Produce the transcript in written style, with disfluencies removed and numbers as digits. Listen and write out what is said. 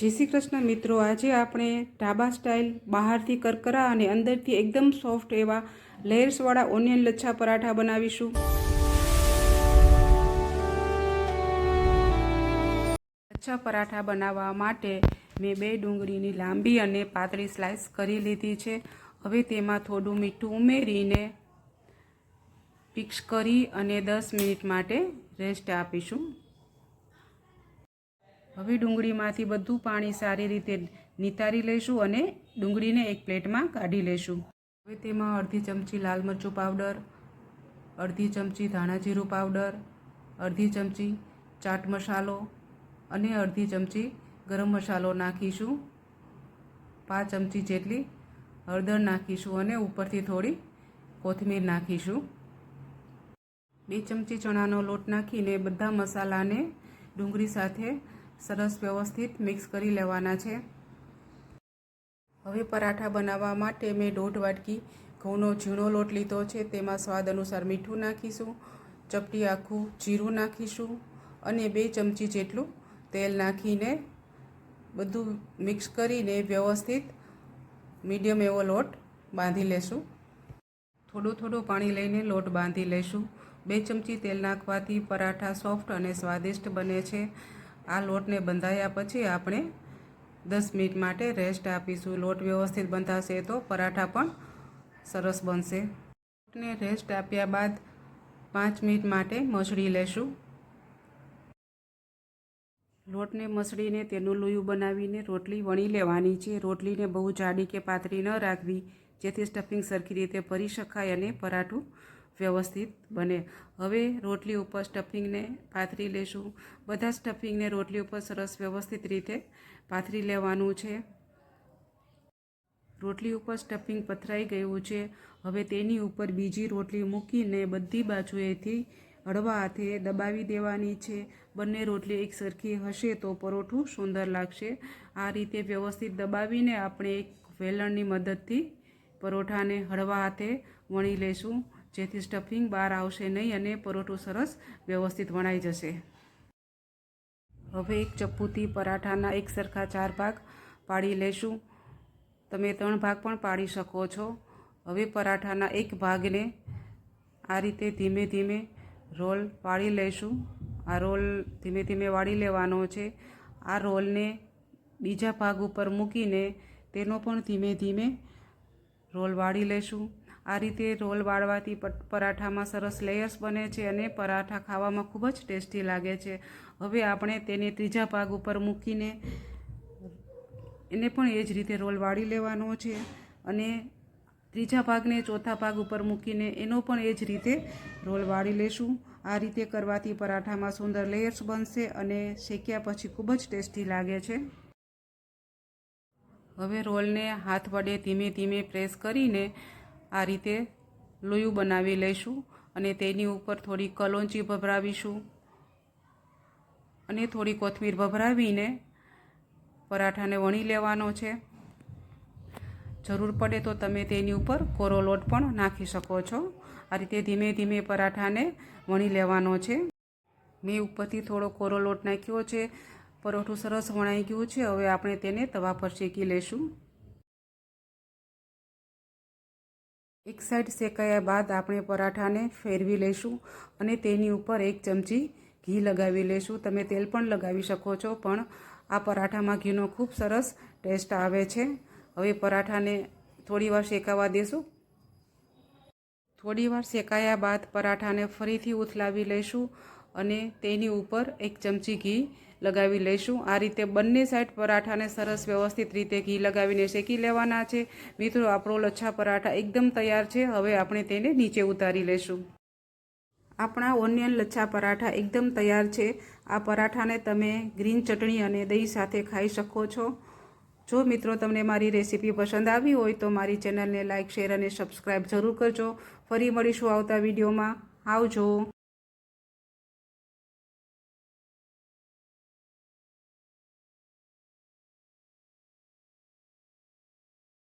जय श्री कृष्ण मित्रों, आज आपणे ढाबा स्टाइल बहारथी करकरा अने अंदरथी एकदम सॉफ्ट एवा लेयर्सवाळा ओनियन लच्छा पराठा बनावीशुं। लच्छा पराठा बनाववा माटे मैं 2 डूंगळीनी लांबी अने पातળી स्लाइस करी लीधी छे। हवे तेमां थोडुं मीठुं उमेरीने मिक्स करी अने 10 मिनिट माटे रेस्ट आपीशुं। हवे डूंगळीमांथी बधुं पाणी सारी रीते नितारी लईशुं अने डूंगळीने एक प्लेटमां काढी लेशुं। हवे तेमां अर्धी चमची लाल मरचुं पावडर, अर्धी चमची धाणा जीरुं पावडर, अर्धी चमची चाट मसालो अने अर्धी चमची गरम मसालो नाखीशुं। 5 चमची जेटली हळदर नाखीशुं अने उपरथी थोड़ी कोथमीर नाखीशुं। 2 चमची चणानो लोट नाखीने बधा मसालाने डूंगળી साथे सरस व्यवस्थित मिक्स करी लेवाना छे। हवे पराठा बनाववा माटे मैं 1.5 वाटकी घऊंनो झीणो लोट लीधो छे। तेमां स्वाद अनुसार मीठुं नाखीशुं, चपटी आखुं जीरुं नाखीशुं अने 2 चमची जेटलुं तेल नाखीने बधुं मिक्स करीने व्यवस्थित मीडियम एवो लोट बांधी लेशुं। थोड़ुं थोड़ुं पाणी लईने लोट बांधी लेशुं। 2 चमची तेल नाखवाथी पराठा सॉफ्ट अने स्वादिष्ट बने छे। आ लोटने बंधाया पछी आपणे 10 मिनिट माटे रेस्ट आपीशुं। लोट व्यवस्थित बंधाशे तो पराठा पण सरस बनशे। लोटने रेस्ट आप्या बाद 5 मिनिट माटे मसળી लेशुं। लोटने मसळीने तेनुं लोયું बनावीने रोटली वणी लेवानी छे। रोटलीने बहु जाडी के पातળી न राखवी, जेथी स्टफिंग सरखी रीते भरी शकाय अने पराठुं व्यवस्थित बने। हवे रोटली उपर स्टफिंगने पाथरी लेशुं। बधा स्टफिंगने रोटली उपर सरस व्यवस्थित रीते पाथरी लेवानुं छे। रोटली उपर स्टफिंग पथराई गयुं छे। हवे तेनी उपर बीजी रोटली मूकीने बधी बाजुएथी हळवा हाथे दबावी देवानी छे। बंने रोटली एक सरखी हशे तो परोठुं सुंदर लागशे। आ रीते व्यवस्थित दबावीने आपणे एक वेलणनी मददथी परोठाने हळवा हाथे वणी लेशुं, जेथी स्टफिंग बहार आवशे नहीं अने परोठुं सरस व्यवस्थित वणाई जशे। हवे एक चप्पूथी पराठाना एक सरखा 4 भाग पाड़ी लेशुं। तमे 3 भाग पण पाड़ी शको छो। हवे पराठाना एक भागने आ रीते धीमे धीमे रोल पाड़ी लेशुं। आ रोल धीमे धीमे वाड़ी लेवानो छे। आ रोलने बीजा भाग उपर मूकीने तेनो पण धीमे धीमे रोल वाड़ी लेशुं। आ रीते रोल वाळवाथी पराठामां सरस लेयर्स बने छे अने पराठा खावामां खूब ज टेस्टी लागे छे। हवे आपणे तेने त्रीजा भाग उपर मूकीने एने पण ए ज रीते रोल वाड़ी लेवानो छे अने त्रीजा भागने चौथा भाग उपर मूकीने एनो पण ए ज रीते रोल वाड़ी लेशुं। आ रीते करवाथी पराठामां सुंदर लेयर्स बनशे अने शेक्या पछी खूब ज टेस्टी लागे छे। हवे रोलने हाथ वडे धीमे धीमे प्रेस करीने आ रीते लोયું बनावी लईशुं अने तेनी उपर थोड़ी कलोंजी भभरावीशुं अने थोड़ी कोथमीर भभरावीने पराठाने वणी लेवानो छे। जरूर पड़े तो तमे तेनी उपर कोरो लोट पण नाखी शको छो। आ रीते धीमे धीमे पराठाने वणी लेवानो छे। मैं उपरथी थोड़ो कोरो लोट नाख्यो छे। परोठुं सरस वणाई गयुं छे। हवे आपणे तेने तवा पर शेकी लेशुं। एक साइड शेकाया बाद आपणे पराठाने फेरवी लेशुं अने तेनी उपर 1 चमची घी लगावी लेशुं। तमे तेल पण लगावी शको छो, पण आ पराठामां घीनो खूब सरस टेस्ट आवे छे। हवे पराठाने थोड़ी वार शेकावा देशुं। थोड़ी वार शेकाया बाद पराठाने फरीथी उथलावी लईशुं अने तेनी उपर 1 चमची घी लगावी लईशुं। आ रीते बंने साइड पराठाने सरस व्यवस्थित रीते घी लगावीने शेकी लेवाना छे। मित्रों, आपणो लच्छा पराठा एकदम तैयार छे। हवे आपणे तेने नीचे उतारी लेशुं। आपणा ओनियन लच्छा पराठा एकदम तैयार छे। आ पराठाने तमे ग्रीन चटणी अने दही साथे खाई शको छो। जो मित्रों तमने मारी रेसिपी पसंद आवी होय तो मारी चेनलने लाइक, शेर अने सब्सक्राइब जरूर करजो। फरी मळीशुं आवता विडियोमां। आवजो।